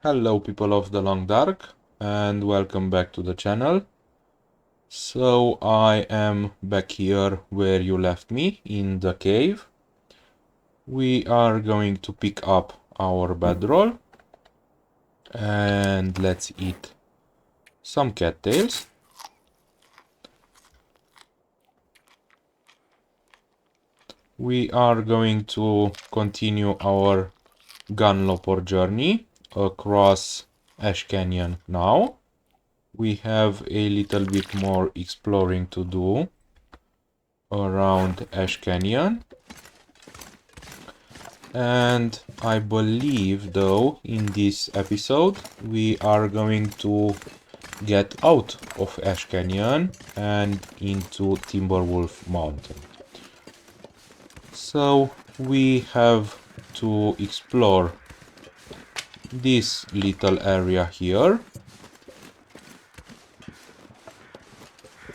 Hello people of the Long Dark and welcome back to the channel. So I am back here where you left me in the cave. We are going to pick up our bedroll and let's eat some cattails. We are going to continue our Gunloper journey across Ash Canyon now. We have a little bit more exploring to do around Ash Canyon. And I believe, though, in this episode, we are going to get out of Ash Canyon and into Timberwolf Mountain. So we have to explore this little area here.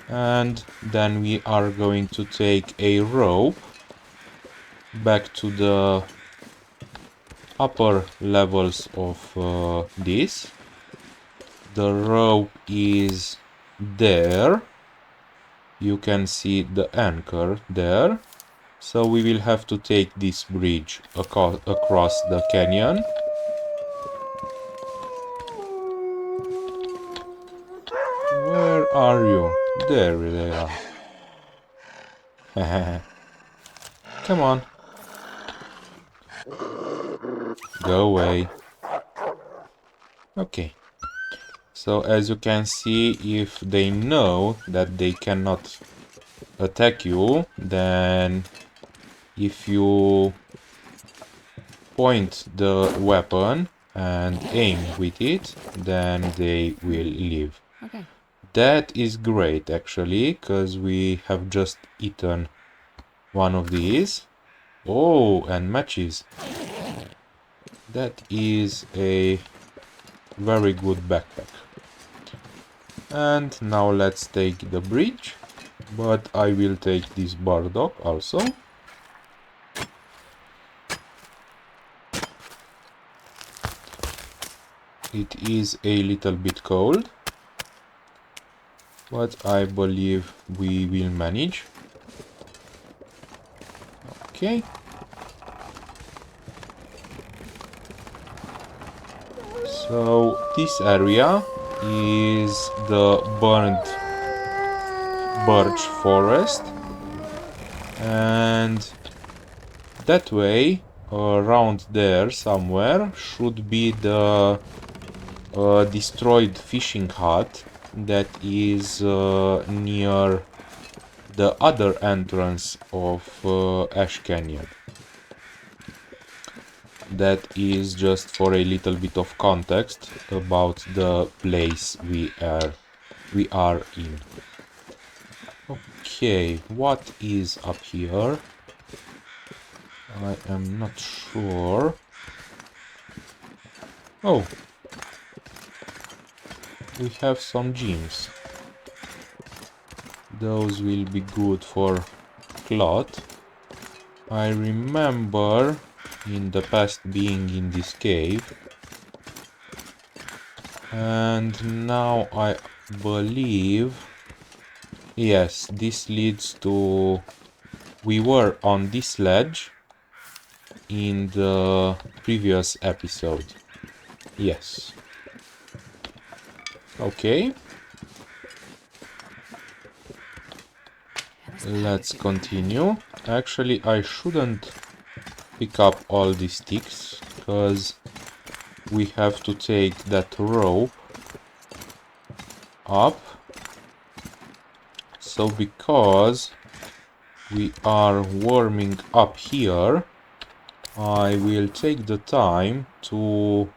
And then we are going to take a rope back to the upper levels of this. The rope is there. You can see the anchor there. So we will have to take this bridge across the canyon. Where are you? There they are. Come on. Go away. Okay. So as you can see, if they know that they cannot attack you, then if you point the weapon and aim with it, then they will leave. Okay. That is great actually, because we have just eaten one of these. Oh, and matches. That is a very good backpack. And now let's take the bridge, but I will take this bardock also. It is a little bit cold, but I believe we will manage. Okay. So this area is the burnt birch forest, and that way around there somewhere should be the destroyed fishing hut that is near the other entrance of Ash Canyon. That is just for a little bit of context about the place we are in. Okay, what is up here? I am not sure. Oh, we have some gems. Those will be good for cloth. I remember in the past being in this cave, and now I believe, yes, this leads to, we were on this ledge in the previous episode. Yes. Okay. Let's continue. Actually, I shouldn't pick up all these sticks, because we have to take that rope up. So because we are warming up here, I will take the time to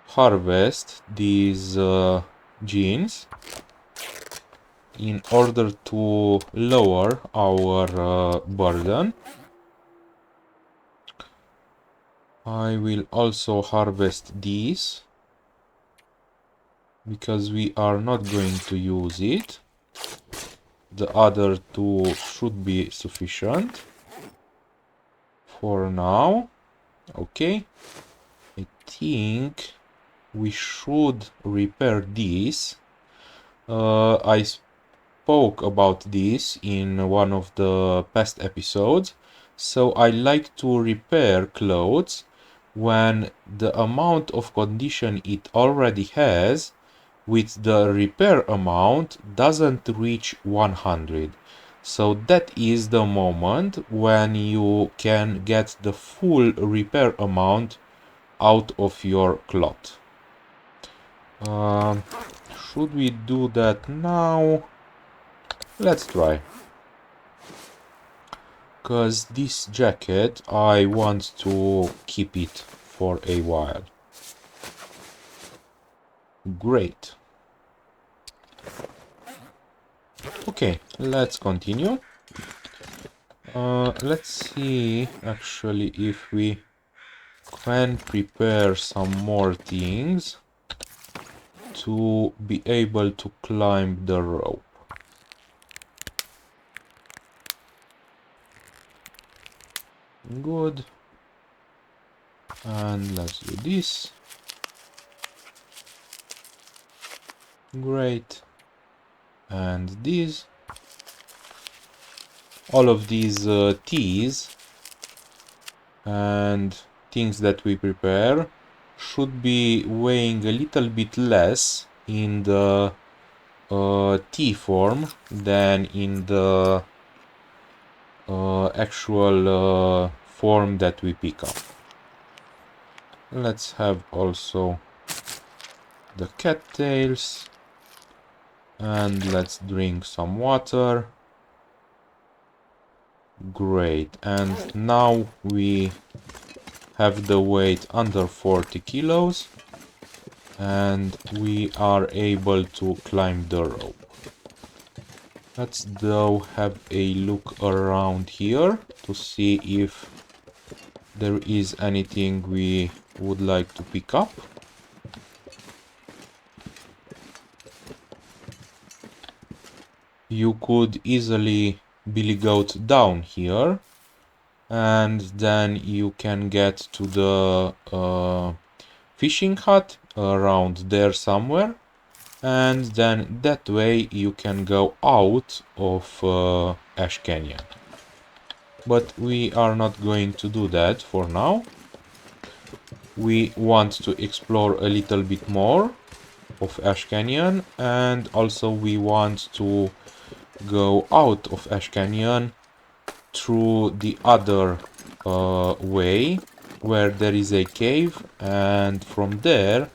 harvest these genes in order to lower our burden. I will also harvest these because we are not going to use it. The other two should be sufficient for now. Okay, I think we should repair this. I spoke about this in one of the past episodes. So I like to repair clothes when the amount of condition it already has with the repair amount doesn't reach 100. So that is the moment when you can get the full repair amount out of your cloth. Should we do that now? Let's try. Because this jacket, I want to keep it for a while. Great. Okay, let's continue. Let's see actually if we can prepare some more things to be able to climb the rope. Good. And let's do this. Great. And these. All of these teas and things that we prepare should be weighing a little bit less in the tea form than in the actual form that we pick up. Let's have also the cattails, and let's drink some water. Great, and now we have the weight under 40 kilos and we are able to climb the rope. Let's though have a look around here to see if there is anything we would like to pick up. You could easily billy goat down here and then you can get to the fishing hut around there somewhere, and then that way you can go out of Ash Canyon. But we are not going to do that for now. We want to explore a little bit more of Ash Canyon, and also we want to go out of Ash Canyon through the other way where there is a cave, and from there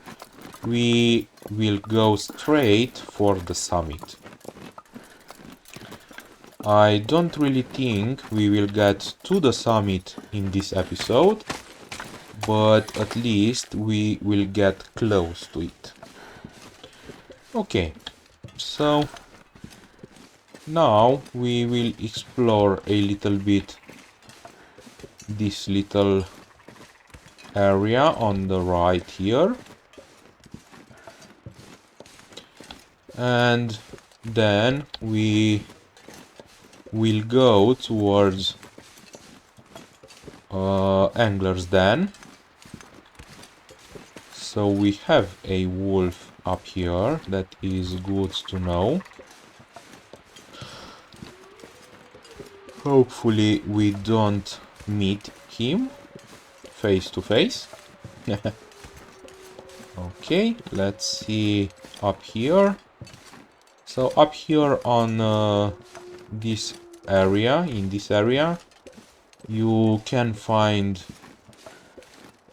we will go straight for the summit. I don't really think we will get to the summit in this episode, but at least we will get close to it. Okay, so now we will explore a little bit this little area on the right here, and then we will go towards Angler's Den. So we have a wolf up here, that is good to know. Hopefully we don't meet him face to face. Okay, let's see up here. So up here on this area, in this area, you can find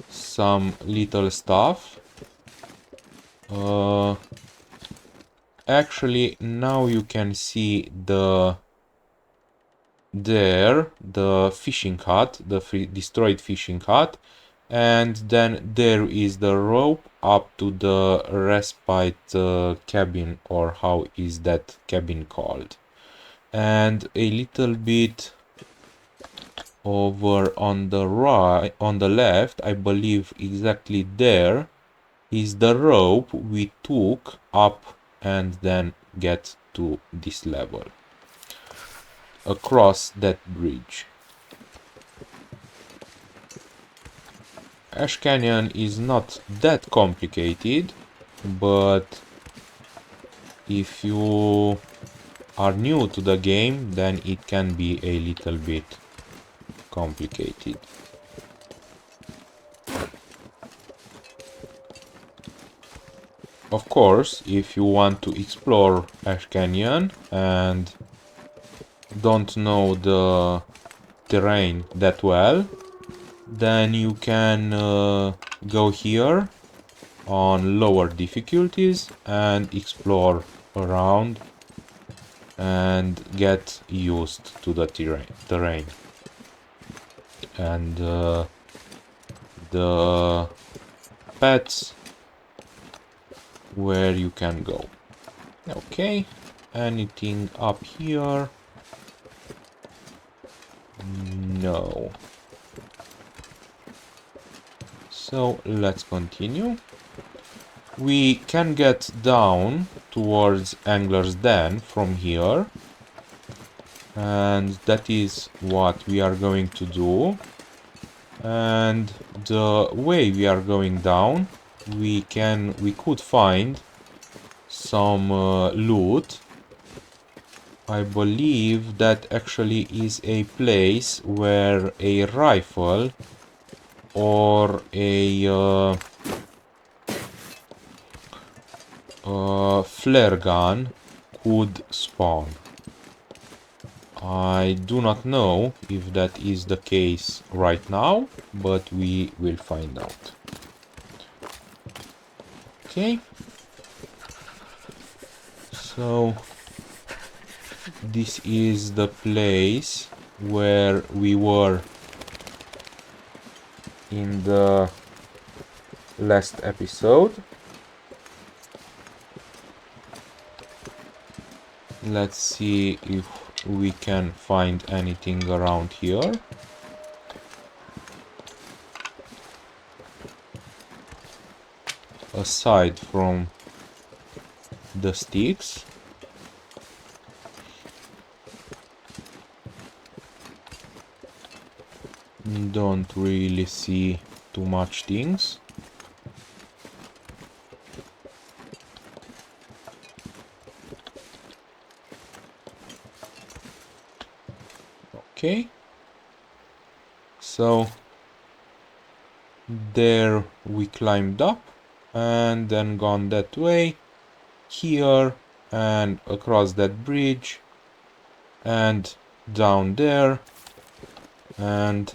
some little stuff. Actually, now you can see the fishing hut, the destroyed fishing hut, and then there is the rope up to the respite cabin, or how is that cabin called. And a little bit over on the right, on the left, I believe exactly there is the rope we took up and then get to this level across that bridge. Ash Canyon is not that complicated, but if you are new to the game, then it can be a little bit complicated. Of course, if you want to explore Ash Canyon and don't know the terrain that well, then you can go here on lower difficulties and explore around and get used to the terrain. And the paths where you can go. Okay, anything up here? No. So let's continue. We can get down towards Angler's Den from here, and that is what we are going to do. And the way we are going down, we could find some loot. I believe that actually is a place where a rifle or a flare gun could spawn. I do not know if that is the case right now, but we will find out. Okay. So this is the place where we were in the last episode. Let's see if we can find anything around here. Aside from the sticks. Don't really see too much things. Okay. So there we climbed up and then gone that way, here and across that bridge and down there, and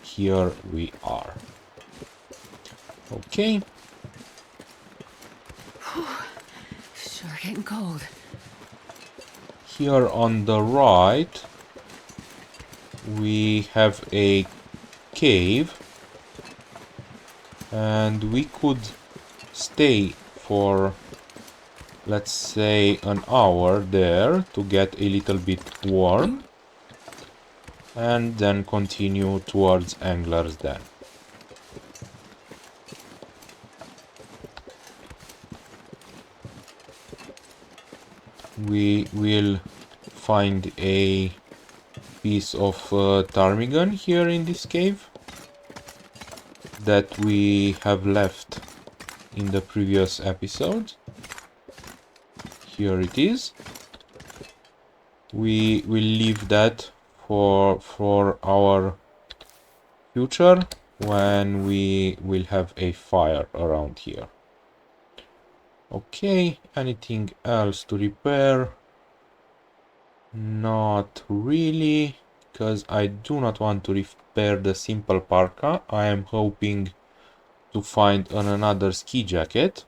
here we are. Okay. Sure getting cold. Here on the right we have a cave, and we could stay for, let's say, an hour there to get a little bit warm and then continue towards Angler's Den. We will find a piece of ptarmigan here in this cave that we have left in the previous episode. Here it is. We will leave that for our future when we will have a fire around here. Okay, anything else to repair? Not really, because I do not want to repair the simple parka. I am hoping to find another ski jacket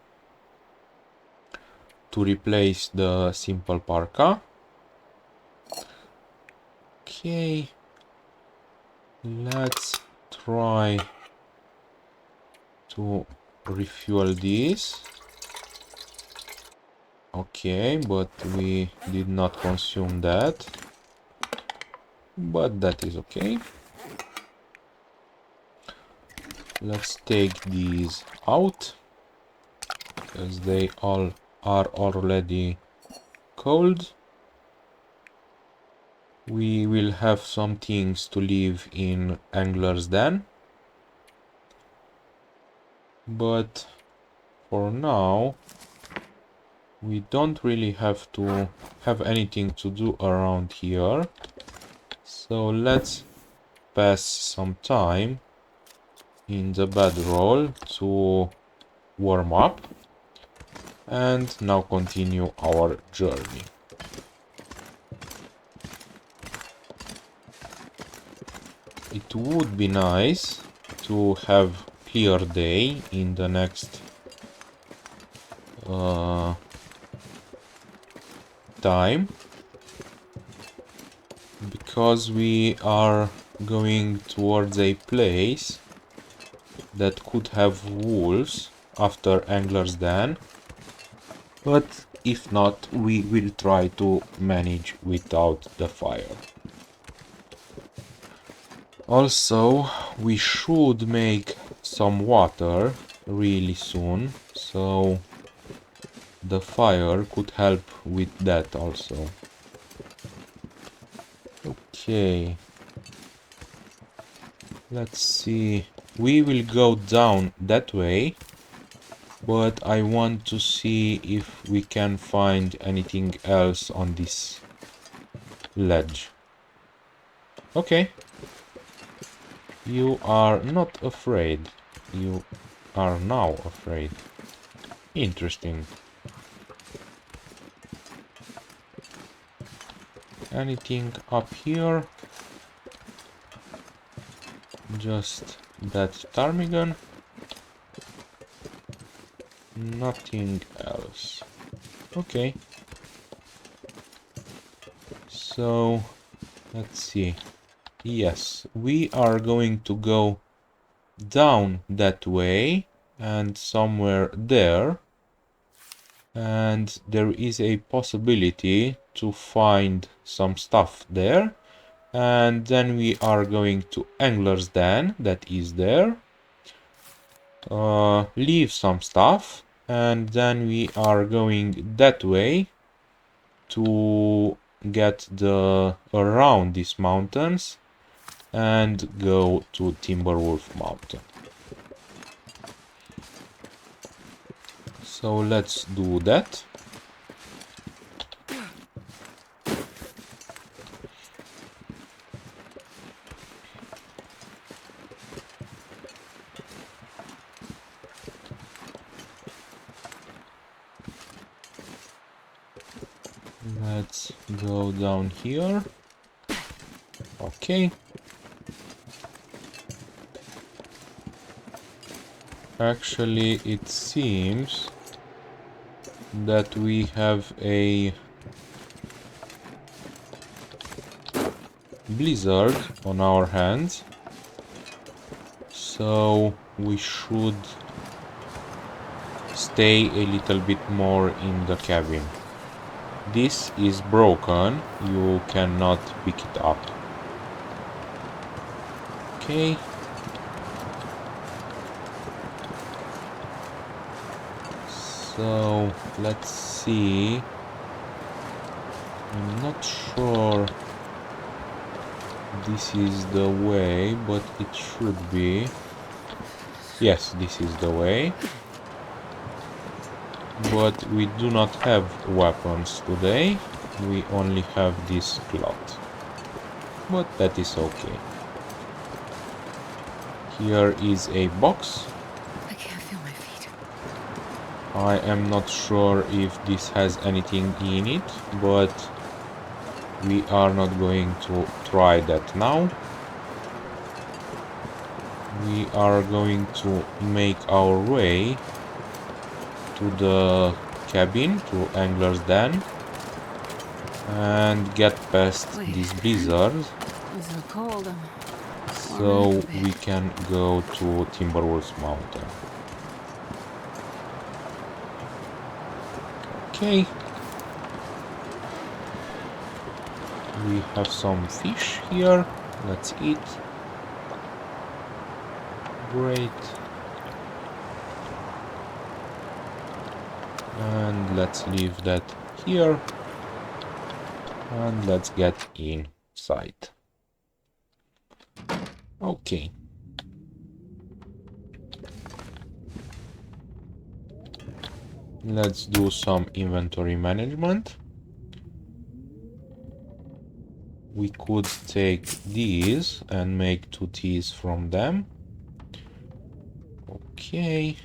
to replace the simple parka. Okay, let's try to refuel this. Okay, but we did not consume that. But that is okay. Let's take these out, because they all are already cold. We will have some things to leave in Angler's Den. But for now, we don't really have to have anything to do around here. So let's pass some time in the bedroll to warm up and now continue our journey. It would be nice to have clear day in the next time, because we are going towards a place that could have wolves after Angler's Den, but if not, we will try to manage without the fire. Also, we should make some water really soon, so the fire could help with that also. Okay. Let's see. We will go down that way, but I want to see if we can find anything else on this ledge. Okay. You are not afraid. You are now afraid. Interesting. Anything up here? Just that ptarmigan. Nothing else. Okay. So, let's see. Yes, we are going to go down that way and somewhere there. And there is a possibility to find some stuff there. And then we are going to Angler's Den, that is there. Leave some stuff. And then we are going that way to get around these mountains and go to Timberwolf Mountain. So let's do that. Let's go down here. Okay. Actually, it seems that we have a blizzard on our hands, so we should stay a little bit more in the cabin. This is broken, you cannot pick it up. Okay. So let's see. I'm not sure this is the way, but it should be. Yes, this is the way. But we do not have weapons today. We only have this cloth. But that is okay. Here is a box. I can't feel my feet. I am not sure if this has anything in it, but we are not going to try that now. We are going to make our way to the cabin, to Angler's Den, and get past this blizzard, I'm so cold. so we can go to Timberwolf Mountain. Okay. We have some fish here. Let's eat. Great. And let's leave that here. And let's get inside. Okay. Let's do some inventory management. We could take these and make 2 teas from them. Okay.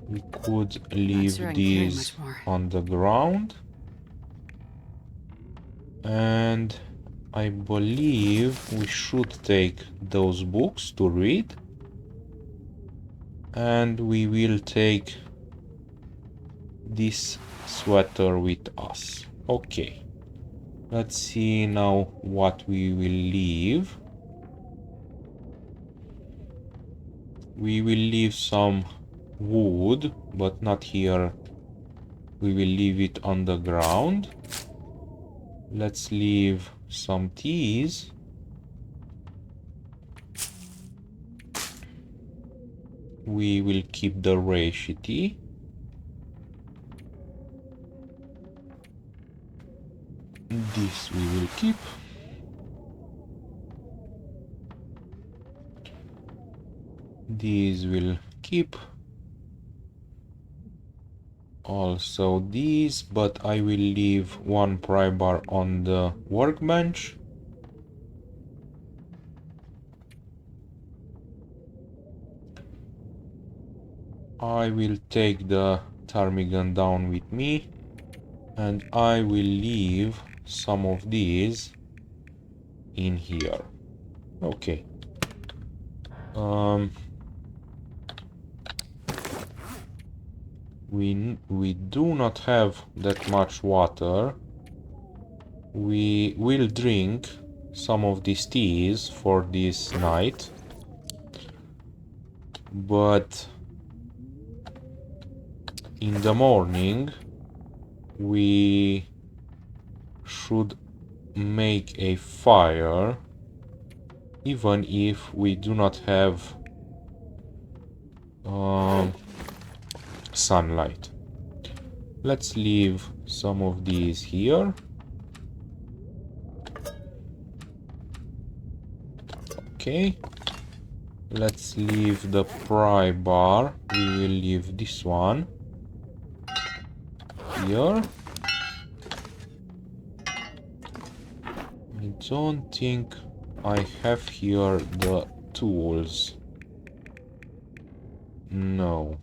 We could Not sure I leave can carry these much more. on the ground. And I believe we should take those books to read. And we will take this sweater with us. Okay. Let's see now what we will leave. We will leave some wood, but not here. We will leave it on the ground. Let's leave some teas. We will keep the reishi tea. This we will keep. These will keep. Also these, but I will leave one pry bar on the workbench. I will take the ptarmigan down with me, and I will leave some of these in here. Okay. We do not have that much water. We will drink some of these teas for this night, but in the morning we should make a fire, even if we do not have sunlight. Let's leave some of these here. Okay. Let's leave the pry bar. We will leave this one here. I don't think I have here the tools. No.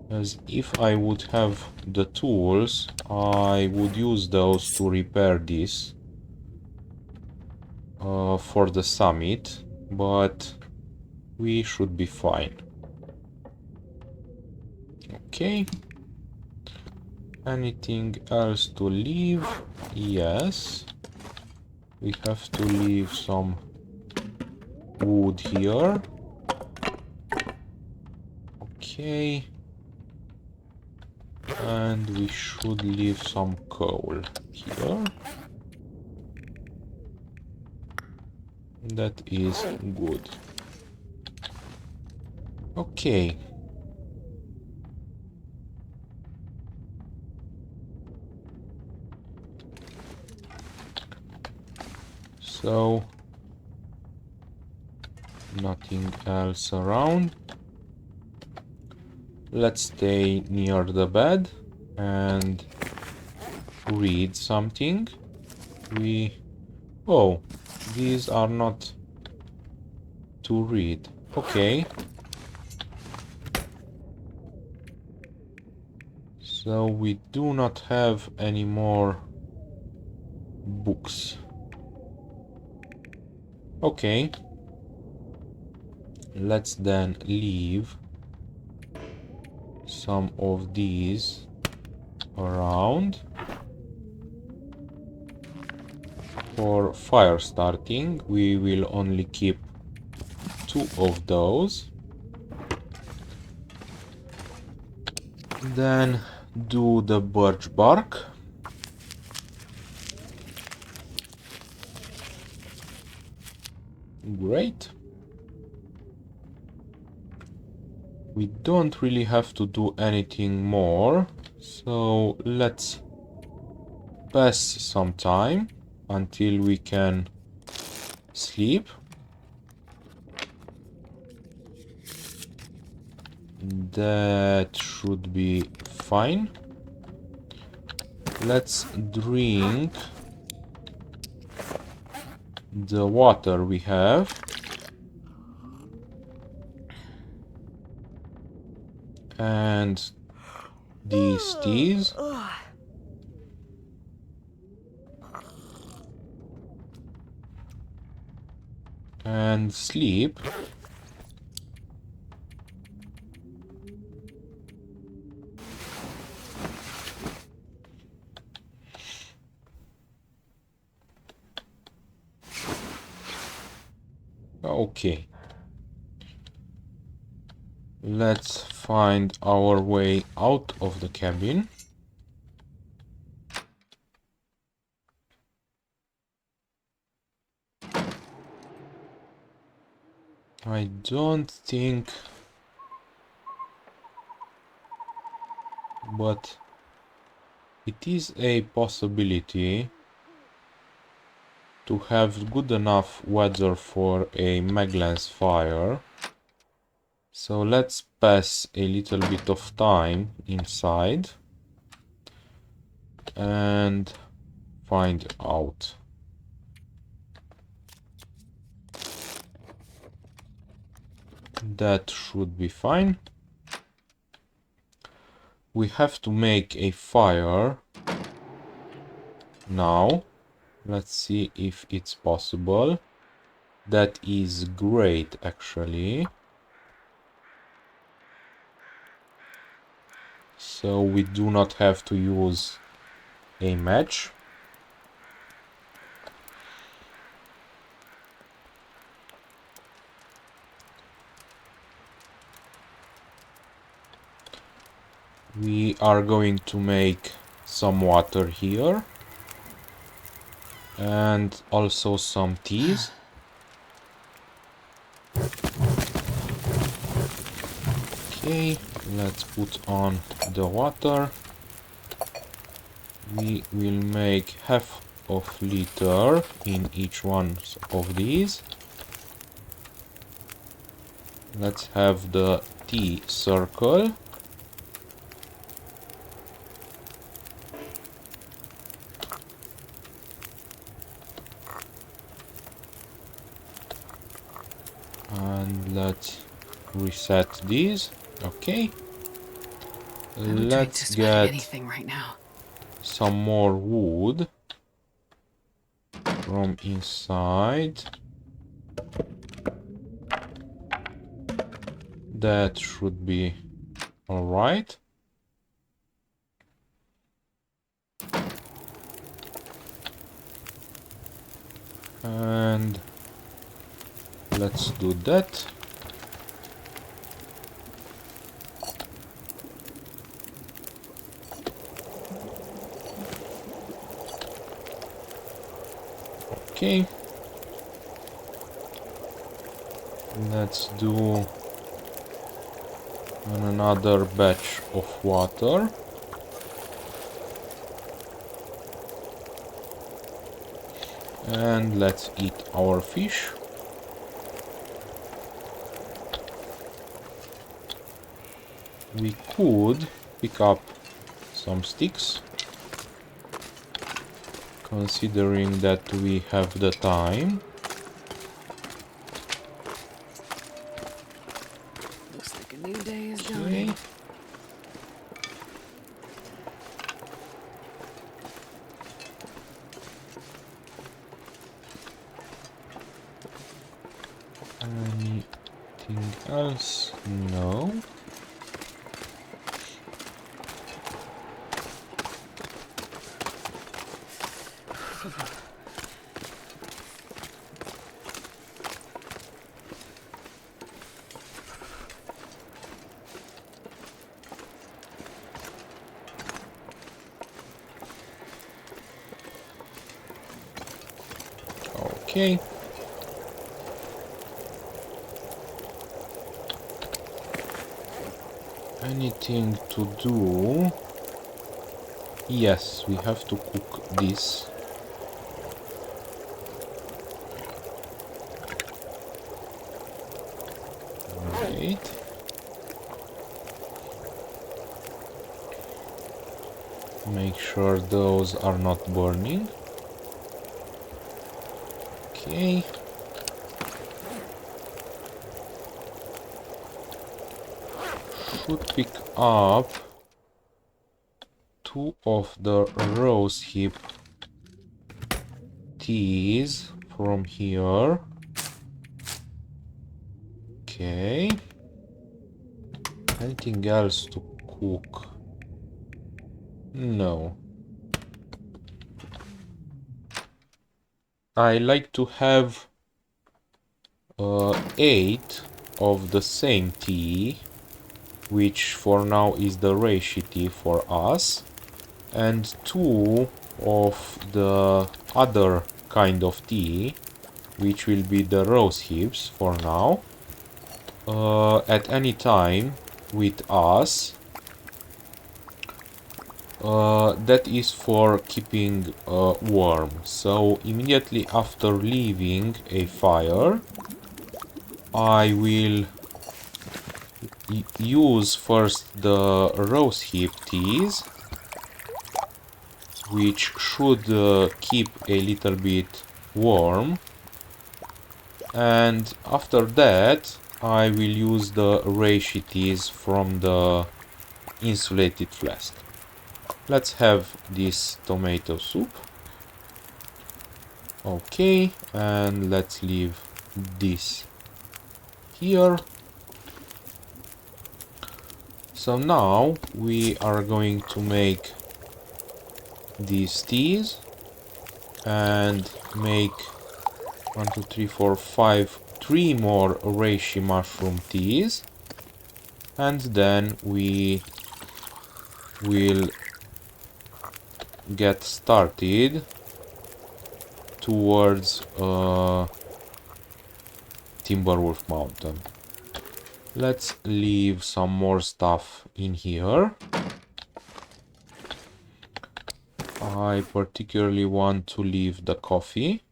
As if I would have the tools, I would use those to repair this for the summit, but we should be fine. Okay. Anything else to leave? Yes. We have to leave some wood here. Okay. And we should leave some coal here. That is good. Okay. So, nothing else around. Let's stay near the bed and read something. Oh, these are not to read. Okay. So we do not have any more books. Okay. Let's then leave some of these around. For fire starting, we will only keep 2 of those. Then do the birch bark. Great. We don't really have to do anything more, so let's pass some time until we can sleep. That should be fine. Let's drink the water we have. And these teas. And sleep. Okay. Let's find our way out of the cabin. I don't think, but it is a possibility to have good enough weather for a Maglance fire. So let's pass a little bit of time inside and find out. That should be fine. We have to make a fire now. Let's see if it's possible. That is great, actually. So we do not have to use a match. We are going to make some water here. And also some teas. Okay, let's put on the water. We will make half of liter in each one of these. Let's have the tea circle. And let's reset these. Okay. Let's get anything right now. some more wood from inside. That should be all right. And let's do that. Okay. Let's do another batch of water. And let's eat our fish. We could pick up some sticks, considering that we have the time. Looks like a new day is dawning. Anything else? No. Okay. Anything to do? Yes, we have to cook this. Great. Make sure those are not burning. Okay. Should pick up 2 of the rose hip teas from here. Okay. Anything else to cook? No. I like to have 8 of the same tea, which for now is the reishi tea for us, and 2 of the other kind of tea, which will be the rose hips for now, at any time with us. That is for keeping warm. So immediately after leaving a fire, I will use first the rose hip teas, which should keep a little bit warm, and after that I will use the reishi teas from the insulated flask. Let's have this tomato soup. Okay, and let's leave this here. So now we are going to make these teas and make 1, 2, 3, 4, 5, 3 more reishi mushroom teas, and then we will get started towards Timberwolf Mountain. Let's leave some more stuff in here. I particularly want to leave the coffee,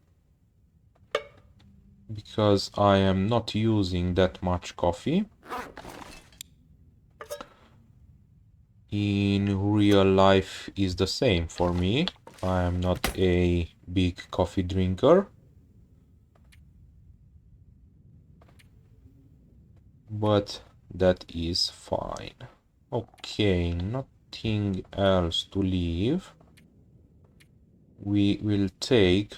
because I am not using that much coffee. In real life is the same for me. I am not a big coffee drinker. But that is fine. Okay, nothing else to leave. We will take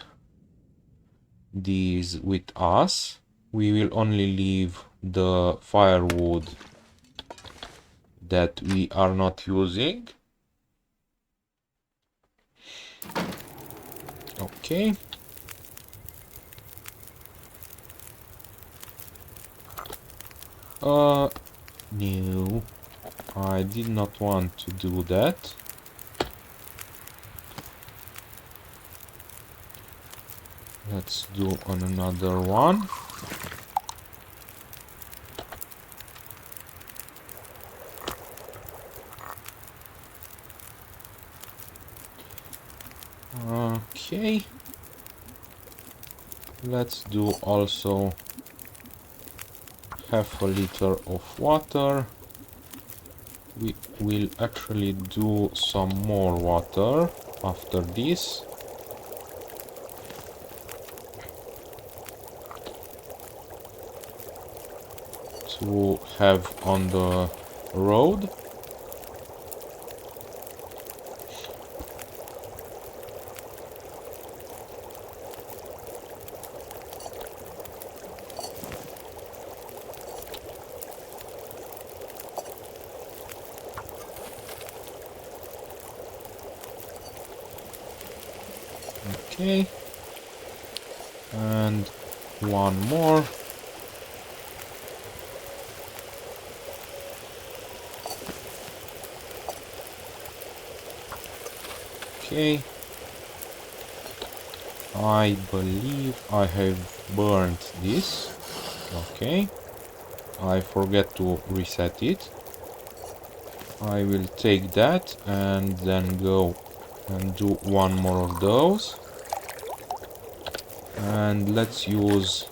these with us. We will only leave the firewood that we are not using. Okay. No, I did not want to do that. Let's do on another one. Okay. Let's do also half a liter of water. We will actually do some more water after this. To have on the road. Okay, and one more. Okay, I believe I have burnt this. Okay, I forget to reset it. I will take that and then go and do one more of those. And let's use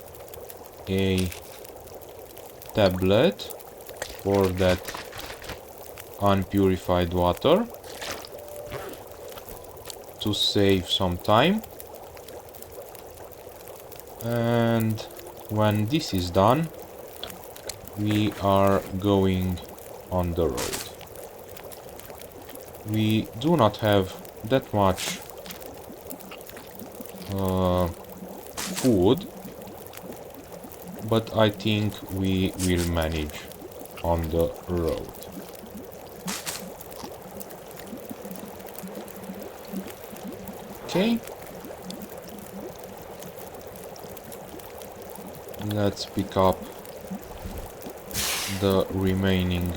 a tablet for that unpurified water. to save some time. And when this is done, we are going on the road. We do not have that much food, but I think we will manage on the road. Okay. Let's pick up the remaining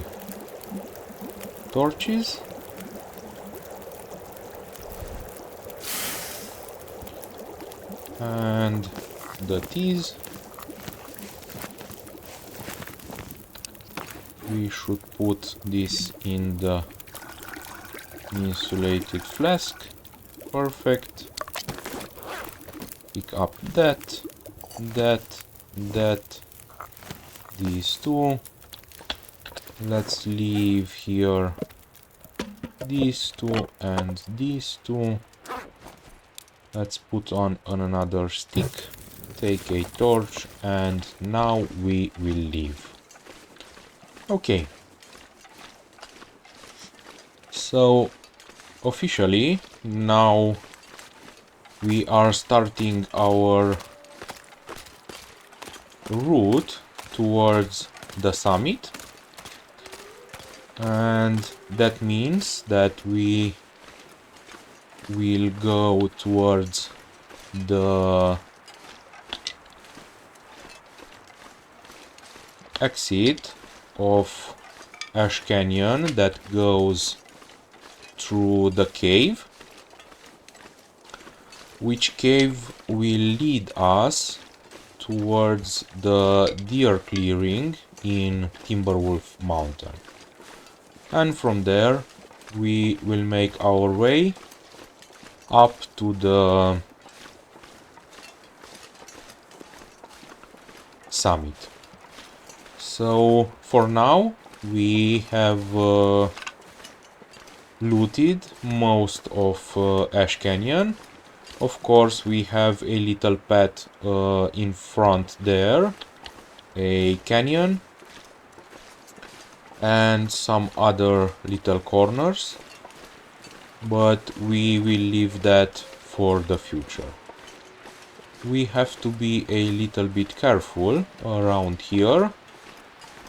torches. And the teas. We should put this in the insulated flask. Perfect. Pick up that, these two. Let's leave here these two and these two. Let's put on another stick, take a torch, and now we will leave. Okay. So officially now we are starting our route towards the summit, and that means that we will go towards the exit of Ash Canyon that goes through the cave, which cave will lead us towards the deer clearing in Timberwolf Mountain. And from there we will make our way up to the summit. So for now we have looted most of Ash Canyon. Of course we have a little path in front there, a canyon, and some other little corners, but we will leave that for the future. We have to be a little bit careful around here.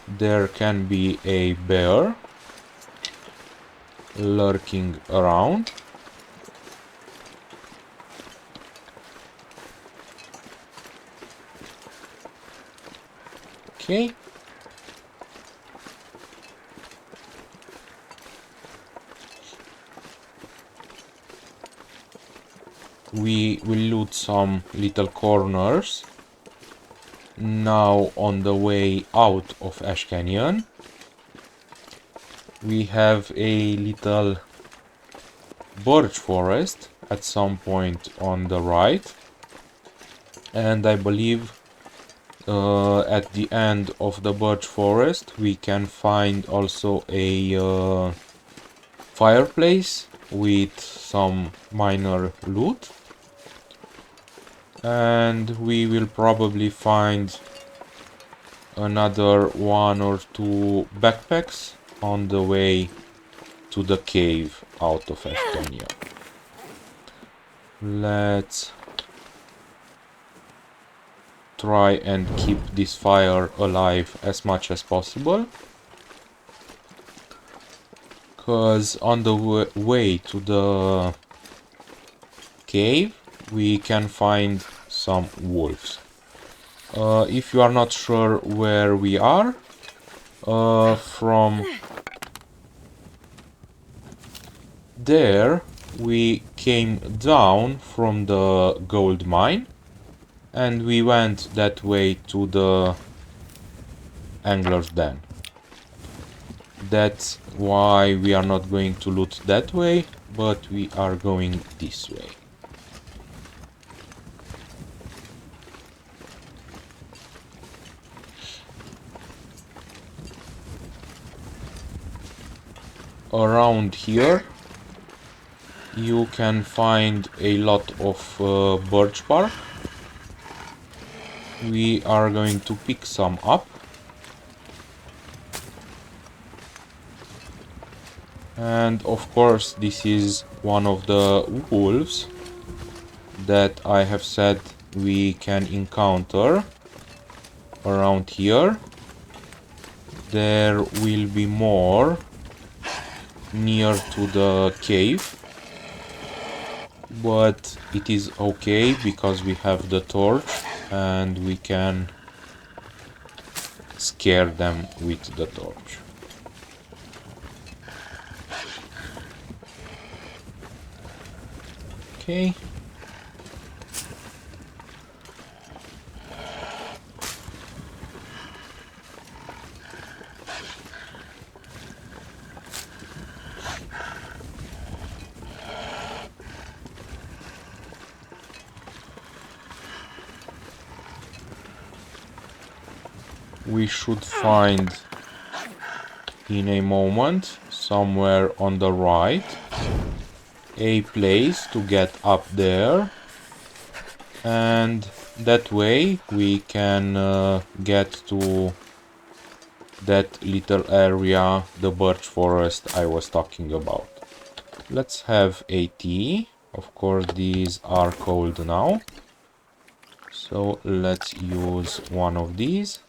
There can be a bear lurking around. Okay. We will loot some little corners now on the way out of Ash Canyon. We have a little birch forest at some point on the right, and I believe at the end of the birch forest we can find also a fireplace with some minor loot, and we will probably find another one or two backpacks on the way to the cave out of Ash Canyon. Let's try and keep this fire alive as much as possible, because on the way to the cave we can find some wolves. If you are not sure where we are, from there we came down from the gold mine and we went that way to the angler's den. That's why we are not going to loot that way, but we are going this way. Around here you can find a lot of birch bark. We are going to pick some up. And of course, this is one of the wolves that I have said we can encounter around here. There will be more near to the cave, but it is okay because we have the torch and we can scare them with the torch. Okay. We should find in a moment somewhere on the right a place to get up there, and that way we can get to that little area, the birch forest I was talking about. Let's have a tea. Of course, these are cold now, so let's use one of these.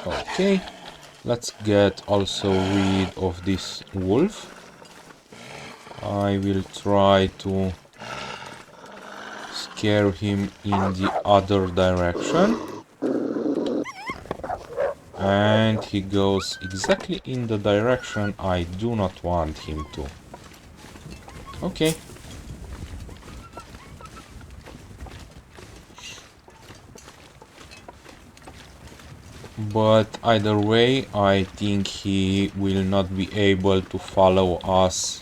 Okay, let's get also rid of this wolf. I will try to scare him in the other direction. And he goes exactly in the direction I do not want him to. Okay. But either way, I think he will not be able to follow us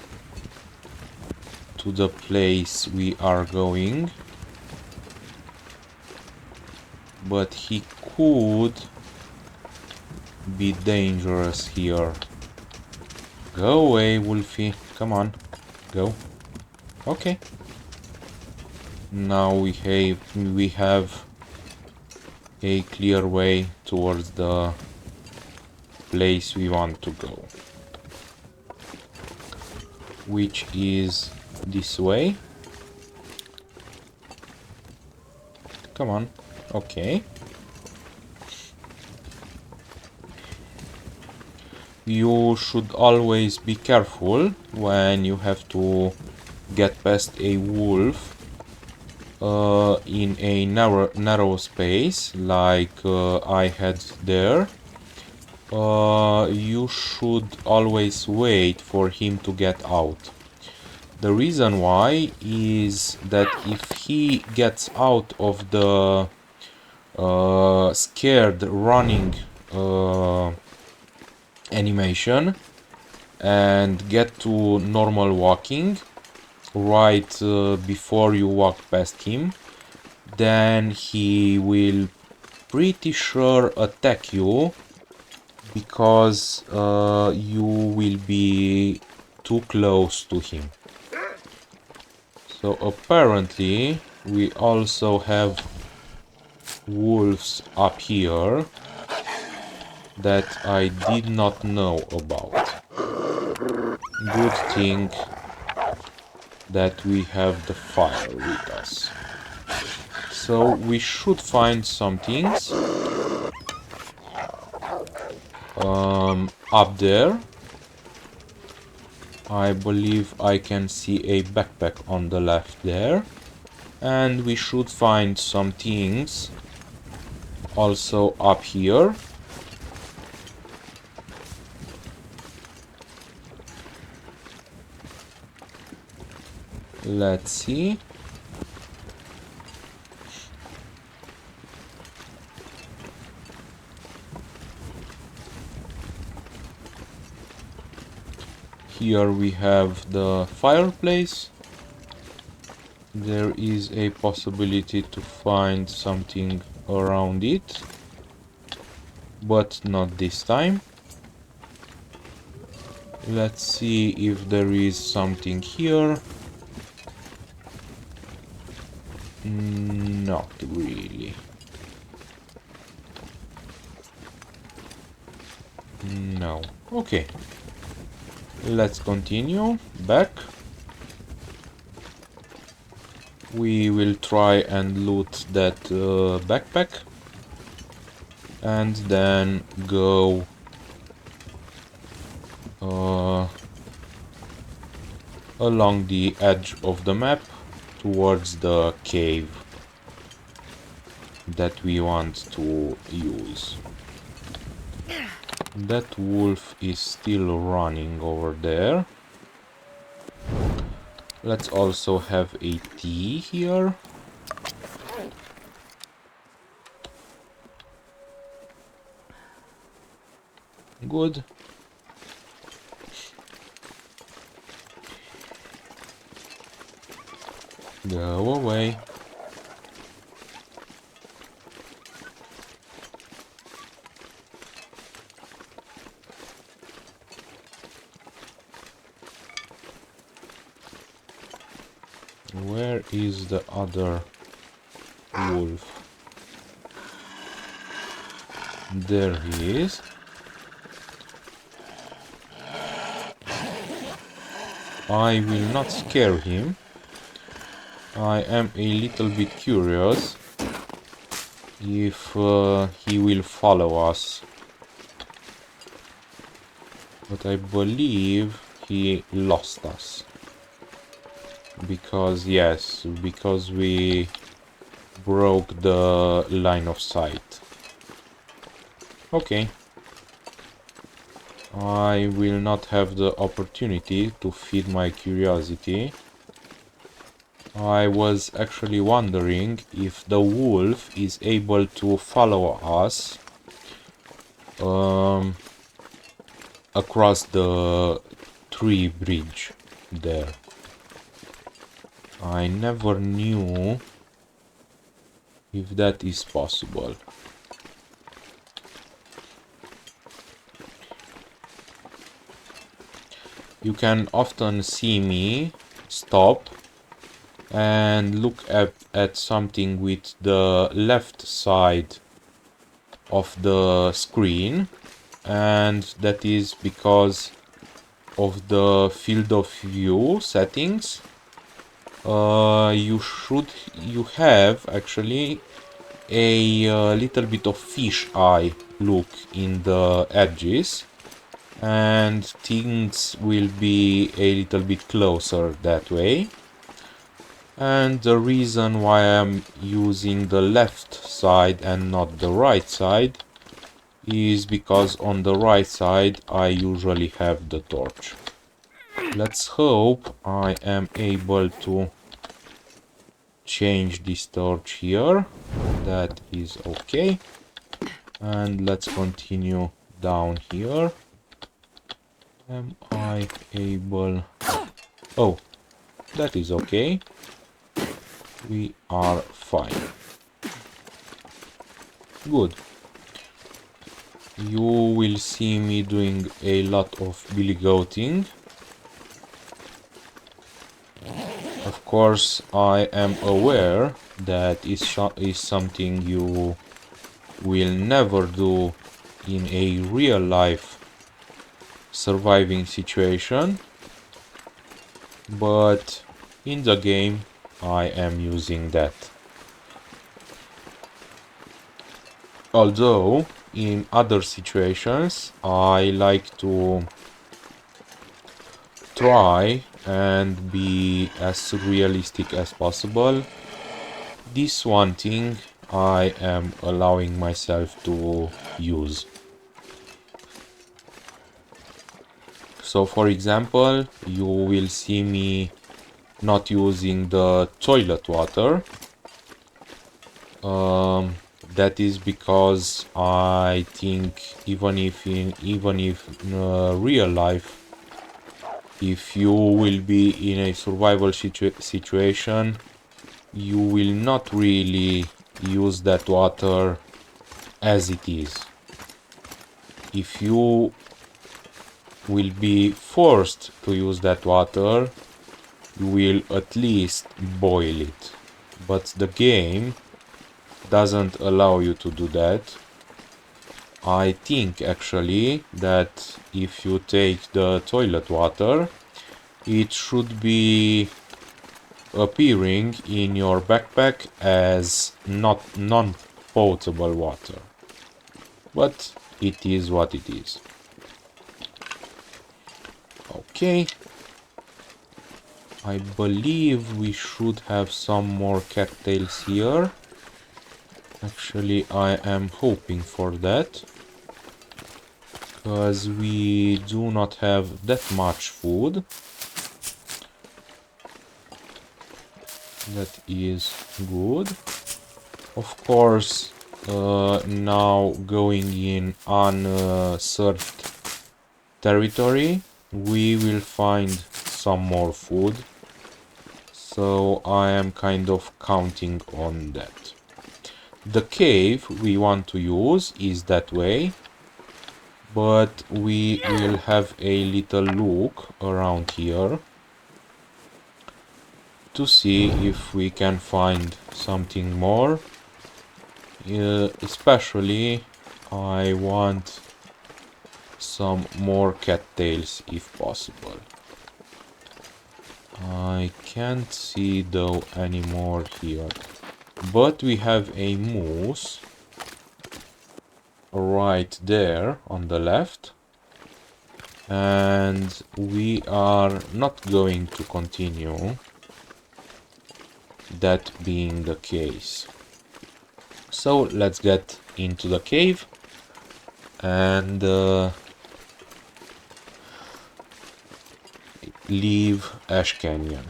to the place we are going. But he could be dangerous here. Go away, Wolfie. Come on. Go. Okay. Now we have a clear way towards the place we want to go, which is this way. Come on. Okay. You should always be careful when you have to get past a wolf in a narrow space like I had there. You should always wait for him to get out. The reason why is that if he gets out of the scared running animation and get to normal walking right before you walk past him, then he will pretty sure attack you because you will be too close to him. So apparently we also have wolves up here that I did not know about. Good thing that we have the fire with us. So we should find some things up there. I believe I can see a backpack on the left there. And we should find some things also up here. Let's see. Here we have the fireplace. There is a possibility to find something around it, but not this time. Let's see if there is something here. Not really. No. Okay. Let's continue. Back. We will try and loot that backpack. And then go along the edge of the map towards the cave that we want to use. That wolf is still running over there. Let's also have a tea here. Good. Go away. Where is the other wolf? There he is. I will not scare him. I am a little bit curious if he will follow us. But I believe he lost us. Because, yes, because we broke the line of sight. Okay. I will not have the opportunity to feed my curiosity. I was actually wondering if the wolf is able to follow us across the tree bridge there. I never knew if that is possible. You can often see me stop and look at something with the left side of the screen, and that is because of the field of view settings. You have actually a little bit of fish eye look in the edges, and things will be a little bit closer that way. And the reason why I'm using the left side and not the right side is because on the right side I usually have the torch. Let's hope I am able to change this torch here. That is okay. And let's continue down here. Am I able... Oh, that is okay. We are fine. Good. You will see me doing a lot of billy goating. Of course, I am aware that is something you will never do in a real life surviving situation, but in the game I am using that. Although in other situations I like to try and be as realistic as possible. This one thing I am allowing myself to use. So for example, you will see me not using the toilet water. That is because I think even if in real life, if you will be in a survival situation, you will not really use that water as it is. If you will be forced to use that water, you will at least boil it. But the game doesn't allow you to do that. I think actually that if you take the toilet water, it should be appearing in your backpack as not non-potable water. But it is what it is. Okay. I believe we should have some more cattails here. Actually, I am hoping for that. Because we do not have that much food. That is good. Of course, now going in unsearched territory, we will find some more food. So I am kind of counting on that. The cave we want to use is that way. But we will have a little look around here to see if we can find something more. Especially I want some more cattails if possible. I can't see though anymore here. But we have a moose right there on the left. And we are not going to continue that being the case. So let's get into the cave and leave Ash Canyon.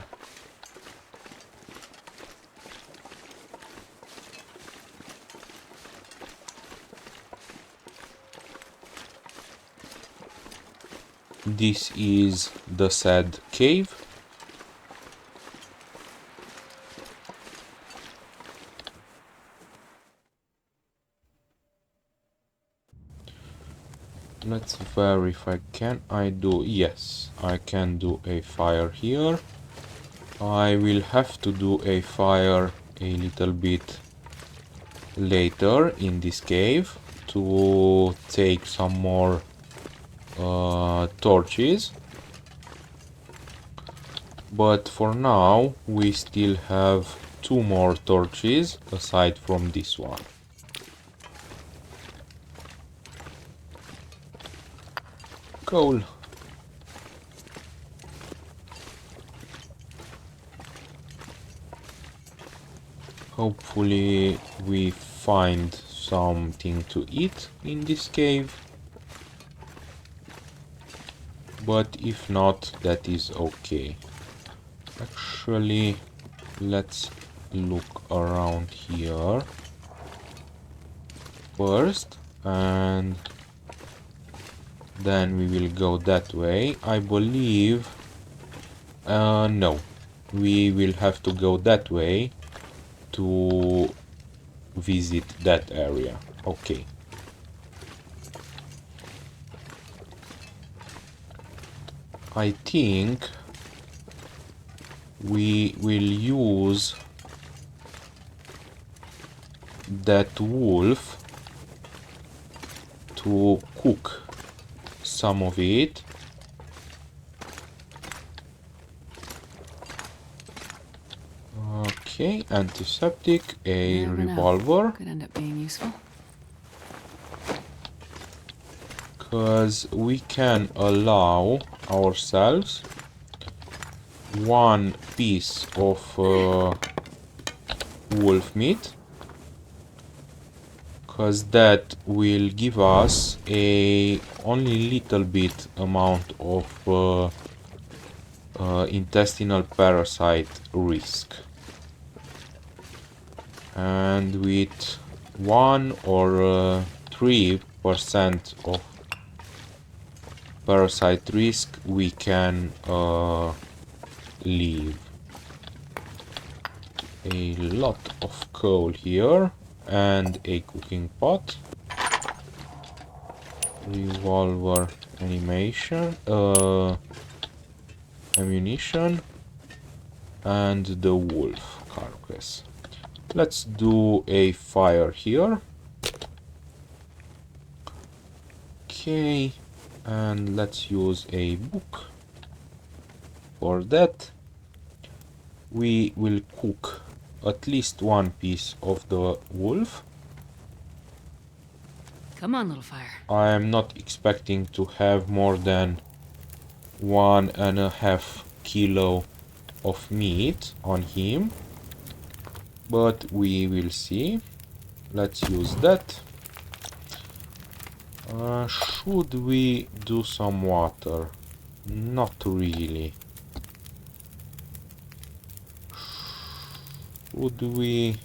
This is the said cave. Let's verify. Can I do? Yes, I can do a fire here. I will have to do a fire a little bit later in this cave to take some more torches. But for now, we still have 2 more torches aside from this one. Cool. Hopefully we find something to eat in this cave. But if not, that is okay. Actually, let's look around here first, and then we will go that way. I believe... no. We will have to go that way to visit that area. Okay. I think we will use that wolf to cook some of it. Okay, antiseptic, a revolver. Could end up being useful. Because we can allow ourselves 1 piece of wolf meat, because that will give us a only little bit amount of intestinal parasite risk, and with 1 or 3% of parasite risk we can leave. A lot of coal here and a cooking pot. revolver animation, ammunition, and the wolf carcass. Let's do a fire here. Okay, and let's use a book. For that, we will cook at least one piece of the wolf. Come on, little fire. I am not expecting to have more than 1.5 kilo of meat on him, but we will see. Let's use that. Should we do some water? Not really. Should we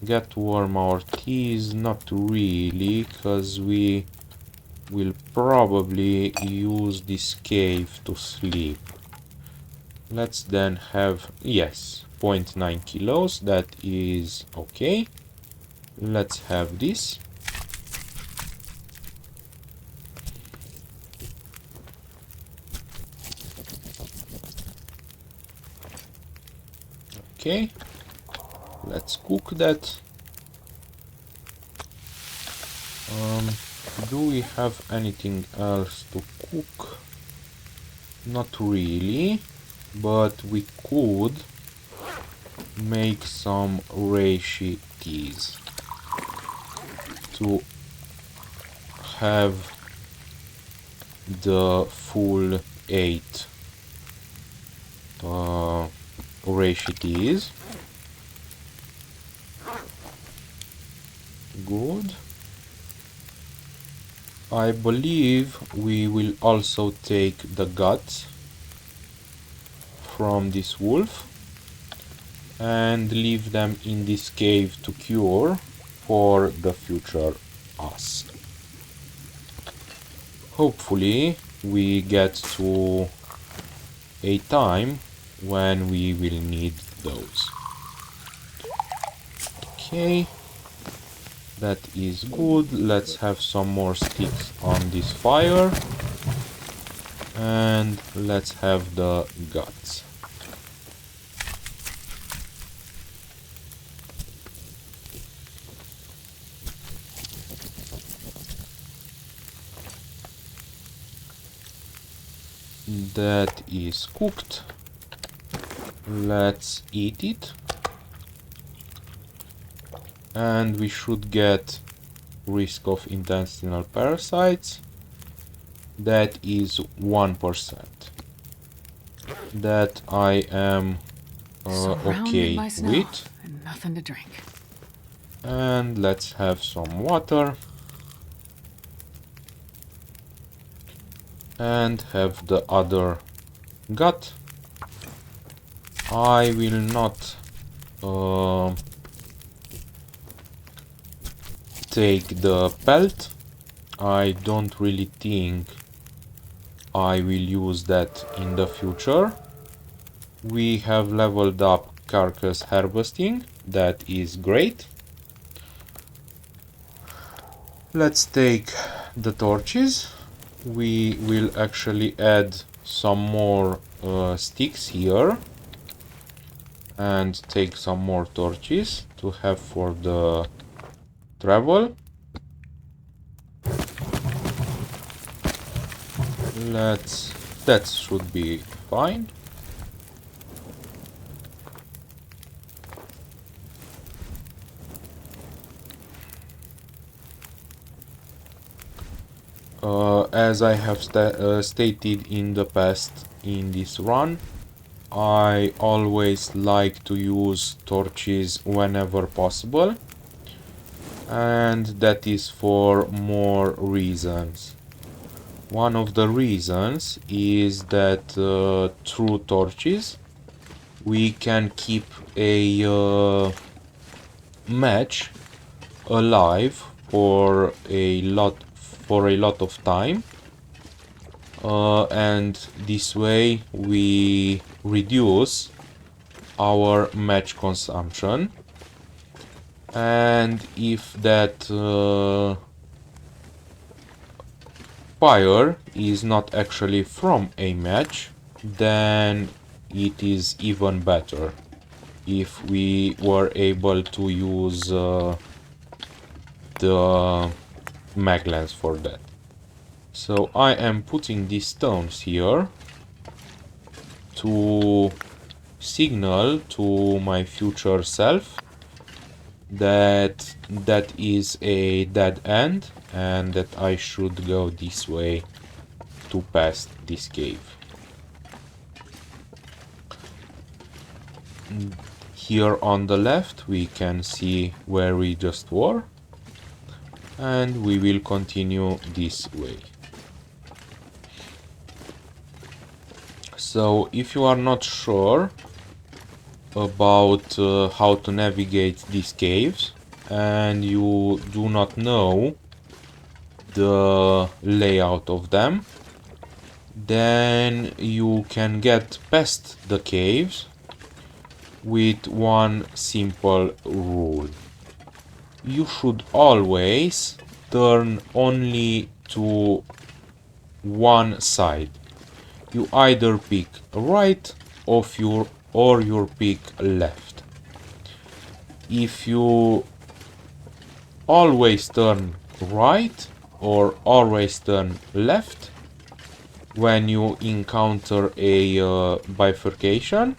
get warm our teas? Not really, because we will probably use this cave to sleep. Let's then have, yes, 0.9 kilos, that is okay. Let's have this. Okay, let's cook that. Do we have anything else to cook? Not really, but we could make some reishi teas to have the full 8 reishi teas. Good. I believe we will also take the guts from this wolf and leave them in this cave to cure for the future us. Hopefully we get to a time when we will need those. Okay, that is good. Let's have some more sticks on this fire, and let's have the guts. That is cooked. Let's eat it. And we should get risk of intestinal parasites. That is 1%. That I am okay by snow with. and nothing to drink. And let's have some water. And have the other gut. I will not take the pelt. I don't really think I will use that in the future. We have leveled up carcass harvesting. That is great. Let's take the torches. We will actually add some more sticks here and take some more torches to have for the travel. That should be fine. As I have stated in the past in this run, I always like to use torches whenever possible, and that is for more reasons. One of the reasons is that through torches we can keep a match alive for a lot of time, and this way we reduce our match consumption. And if that fire is not actually from a match, then it is even better if we were able to use the mag lens for that. So I am putting these stones here to signal to my future self that that is a dead end and that I should go this way to pass this cave. Here on the left we can see where we just were, and we will continue this way. So if you are not sure about how to navigate these caves and you do not know the layout of them, then you can get past the caves with one simple rule. You should always turn only to one side. You either pick right or you pick left. If you always turn right or always turn left when you encounter a bifurcation,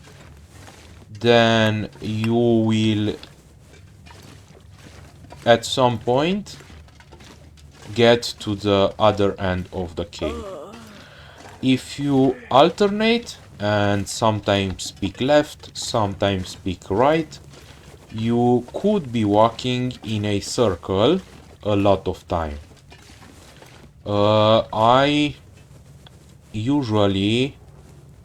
then you will at some point get to the other end of the cave. If you alternate and sometimes pick left, sometimes pick right, you could be walking in a circle a lot of time. I usually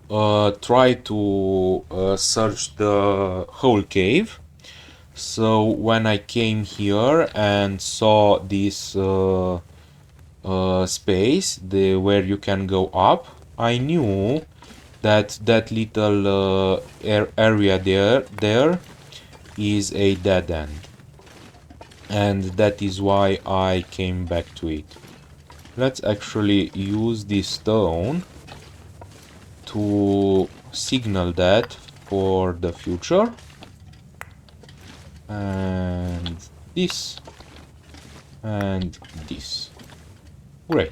try to search the whole cave. So when I came here and saw this space where you can go up, I knew that that little area there is a dead end, and that is why I came back to it. Let's actually use this stone to signal that for the future, and this and this. Great.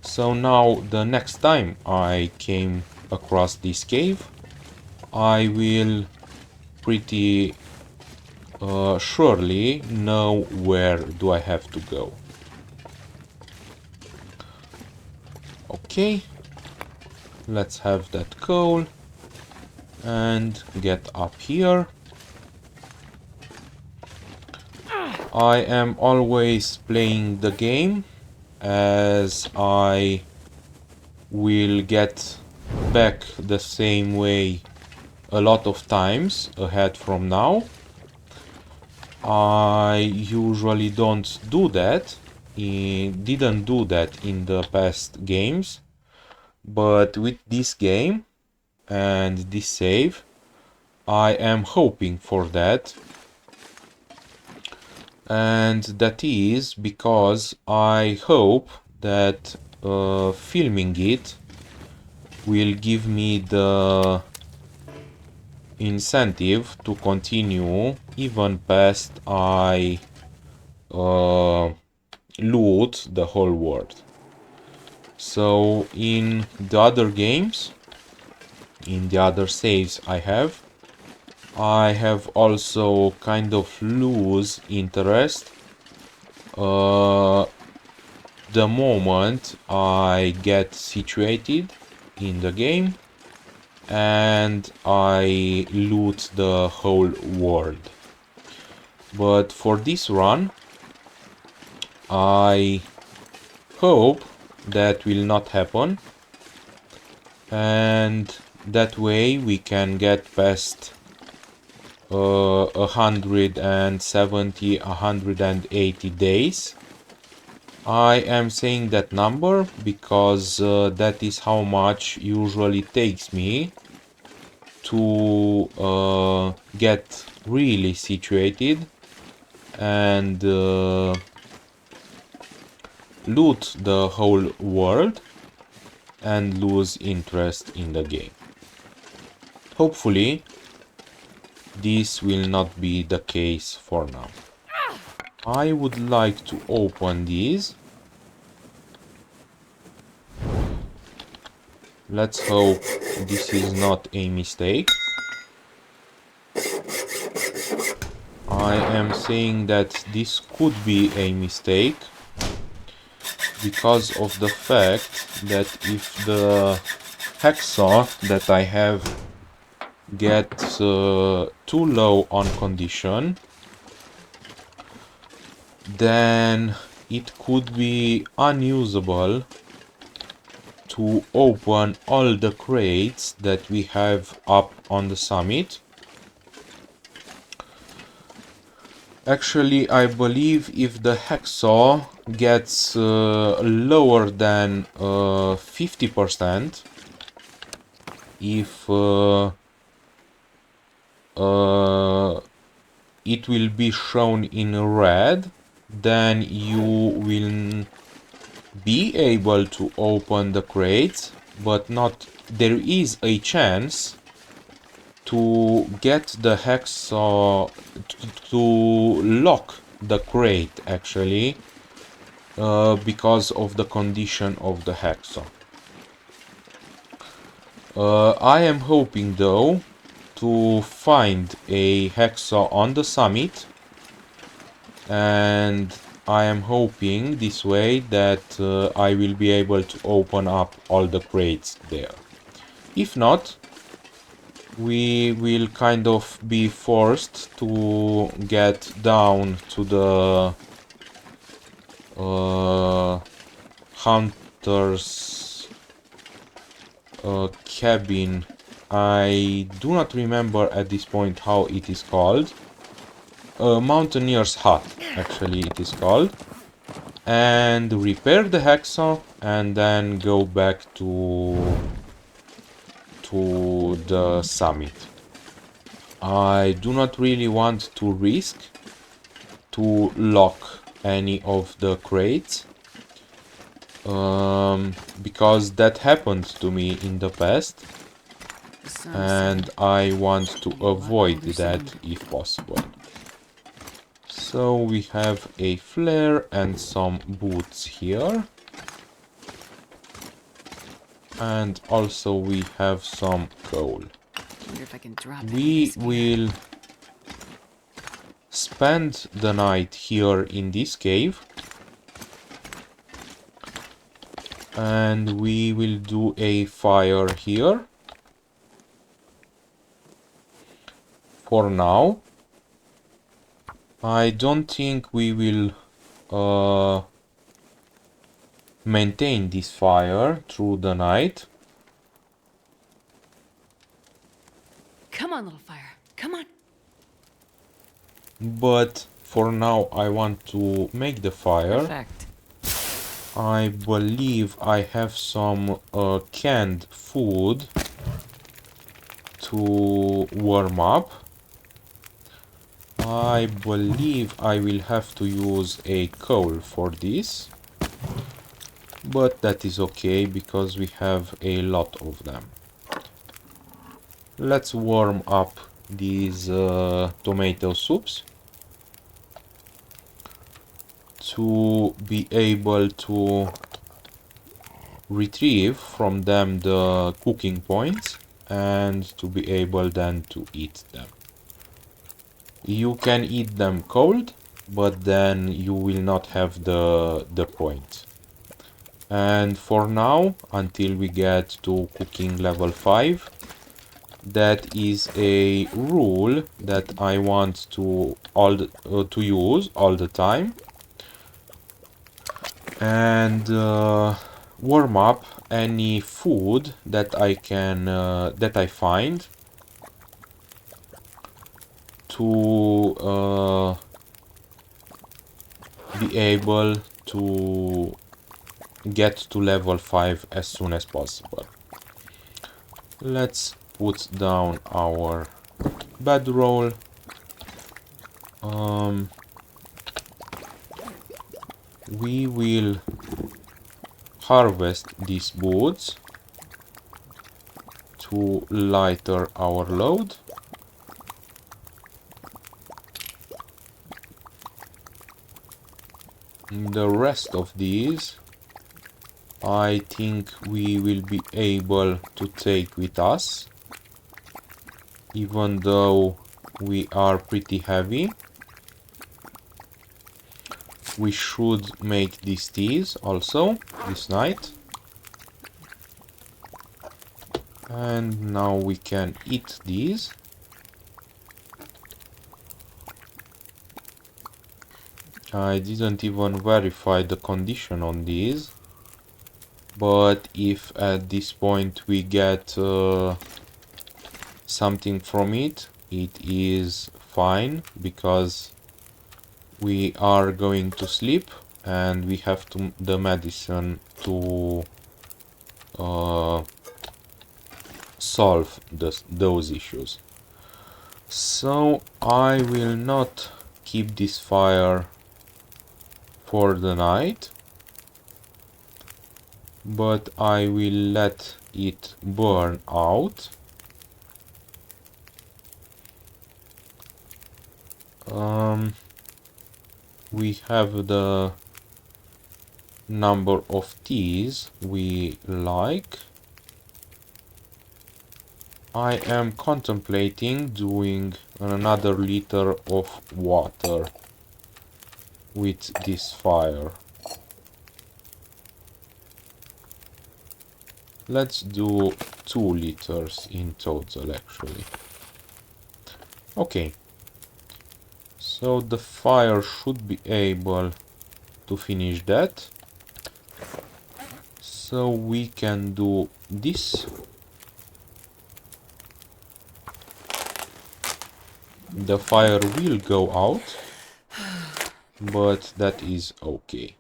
So now the next time I came across this cave, I will pretty surely know where do I have to go. Okay, let's have that coal and get up here. I am always playing the game as I will get back the same way a lot of times ahead from now. I usually don't do that, didn't do that in the past games, but with this game and this save, I am hoping for that. And that is because I hope that filming it will give me the incentive to continue even past I loot the whole world. So in the other games, in the other saves I have also kind of lose interest the moment I get situated in the game and I loot the whole world. But for this run, I hope that will not happen, and that way we can get past 170, 180 days. I am saying that number because that is how much usually takes me to get really situated and loot the whole world and lose interest in the game. Hopefully, this will not be the case for now. I would like to open these. Let's hope this is not a mistake. I am saying that this could be a mistake because of the fact that if the hacksaw that I have gets too low on condition, then it could be unusable to open all the crates that we have up on the summit. Actually, I believe if the hacksaw gets lower than 50%, if it will be shown in red, then you will be able to open the crates, but not. There is a chance to get the hacksaw to lock the crate actually because of the condition of the hacksaw. I am hoping though to find a hacksaw on the summit, and I am hoping this way that I will be able to open up all the crates there. If not, we will kind of be forced to get down to the hunter's cabin. I do not remember at this point how it is called. Mountaineer's hut, actually it is called. And repair the hacksaw and then go back to the summit. I do not really want to risk to lock any of the crates because that happened to me in the past, and I want to avoid that if possible. So we have a flare and some boots here. And also we have some coal. We will spend the night here in this cave. And we will do a fire here. For now. I don't think we will maintain this fire through the night. Come on, little fire. Come on. But for now I want to make the fire. Perfect. I believe I have some canned food to warm up. I believe I will have to use a coal for this. But that is okay because we have a lot of them. Let's warm up these tomato soups to be able to retrieve from them the cooking points and to be able then to eat them. You can eat them cold, but then you will not have the points. And for now, until we get to cooking level 5, that is a rule that I want to use all the time, and warm up any food that I can that I find to be able to get to level 5 as soon as possible. Let's put down our bedroll. we will harvest these woods to lighter our load. The rest of these I think we will be able to take with us, even though we are pretty heavy. We should make these teas also this night. And now we can eat these. I didn't even verify the condition on these, but if at this point we get something from it, it is fine, because we are going to sleep and we have the medicine to solve those issues. So I will not keep this fire for the night, but I will let it burn out. We have the number of teas we like. I am contemplating doing another liter of water with this fire. Let's do 2 liters in total, actually. Okay, so the fire should be able to finish that. So we can do this. The fire will go out, but that is okay.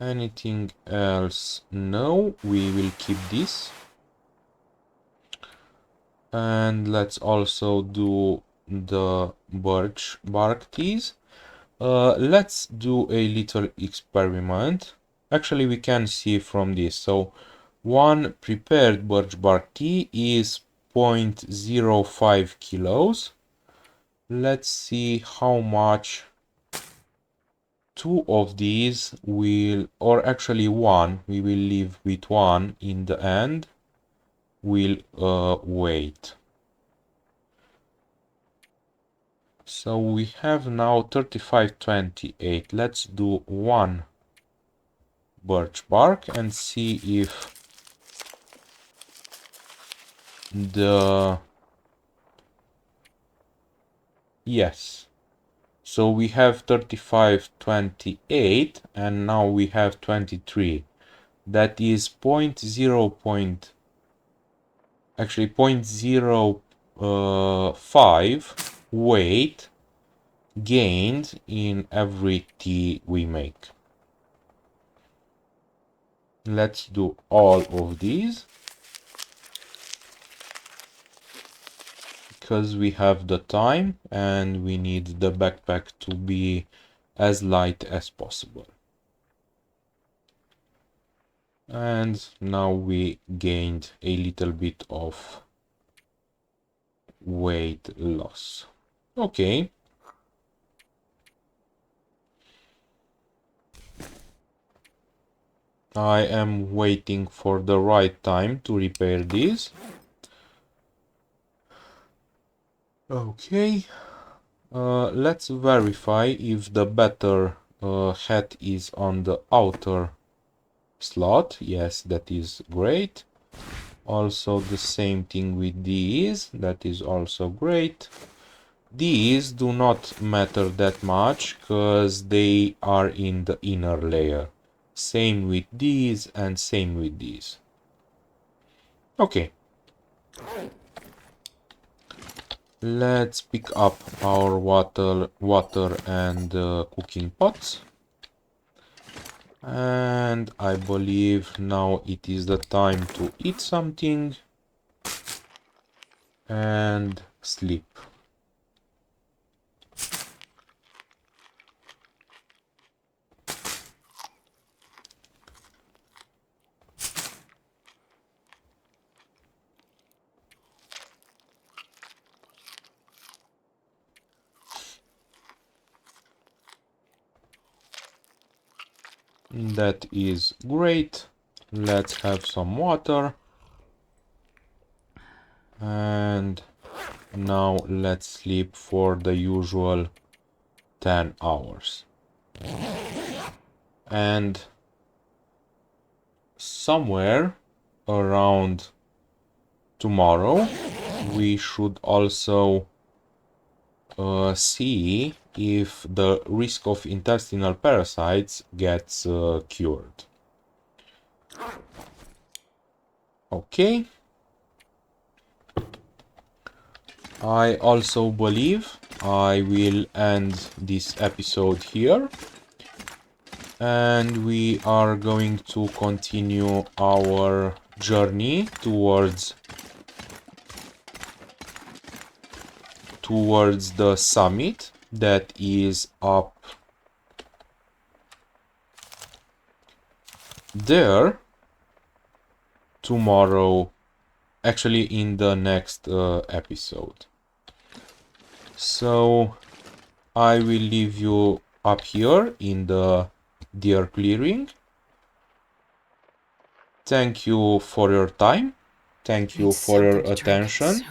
Anything else? No, we will keep this. And let's also do the birch bark teas. Let's do a little experiment. Actually, we can see from this. So, one prepared birch bark tea is 0.05 kilos. Let's see how much 2 of these will, or actually one, we will leave with one in the end, will weigh. So we have now 35.28. Let's do one birch bark and see if the... Yes. So we have 35.28 and now we have 23. That is actually 0.05 weight gained in every tea we make. Let's do all of these, because we have the time and we need the backpack to be as light as possible. And now we gained a little bit of weight loss. Okay. I am waiting for the right time to repair this. Okay. Let's verify if the better hat is on the outer slot. Yes, that is great. Also the same thing with these. That is also great. These do not matter that much because they are in the inner layer. Same with these and same with these. Okay. Let's pick up our water and cooking pots. And I believe now it is the time to eat something and sleep. That is great. Let's have some water. And now let's sleep for the usual 10 hours. And somewhere around tomorrow, we should also see if the risk of intestinal parasites gets cured. Okay. I also believe I will end this episode here. And we are going to continue our journey towards the summit that is up there tomorrow, actually in the next episode. So I will leave you up here in the deer clearing. Thank you for your time. Thank you for your attention.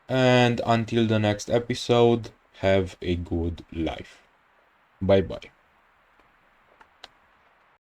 And until the next episode, have a good life. Bye bye.